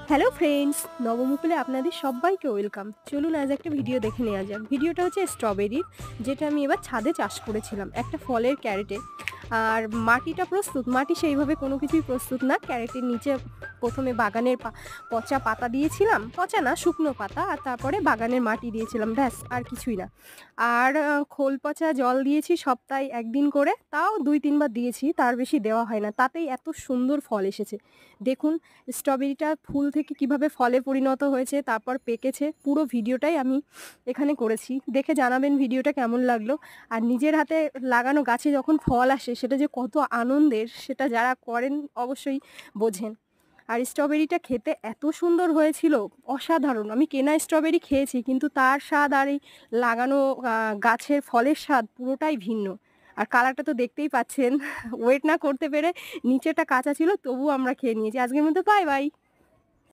Hello friends, নবমুকুলে আপনাদের সবাইকে welcome. চলুন আজ একটা ভিডিও দেখে নেওয়া যাক। ভিডিওটা হচ্ছে স্ট্রবেরির, যেটা আমি এবার ছাদে চাষ করেছিলাম একটা ফলের ক্যারেটে। আর মাটিটা প্রস্তুত, মাটি সেইভাবে কোনো কিছুই প্রস্তুত না। ক্যারেটের নিচে প্রথমে বাগানের পচা পাতা দিয়েছিলাম, পচা না শুকনো পাতা, আর তারপরে বাগানের মাটি দিয়েছিলাম, ব্যাস আর কিছুই না। আর খোল পচা জল দিয়েছি সপ্তাহে একদিন করে, তাও 2-3 বার দিয়েছি, তার বেশি দেওয়া হয় না। তাতেই এত সুন্দর ফল এসেছে। দেখুন স্ট্রবেরিটা ফুল থেকে কিভাবে ফলে পরিণত হয়েছে, তারপর পেকেছে, পুরো ভিডিওটাই আমি এখানে করেছি। দেখে জানাবেন ভিডিওটা কেমন লাগলো। আর নিজের হাতে লাগানো গাছে যখন ফল আসে সেটা যে কত আনন্দের, সেটা যারা করেন অবশ্যই বোঝেন। আর স্ট্রবেরিটা খেতে এত সুন্দর হয়েছিল, অসাধারণ। আমি কেনা স্ট্রবেরি খেয়েছি, কিন্তু তার স্বাদ আর এই লাগানো গাছের ফলের স্বাদ পুরোটাই ভিন্ন। আর কালারটা তো দেখতেই পাচ্ছেন। ওয়েট না করতে পেরে নিচেটা কাঁচা ছিল, তবুও আমরা খেয়ে নিয়েছি। আজকের মতো বাই বাই।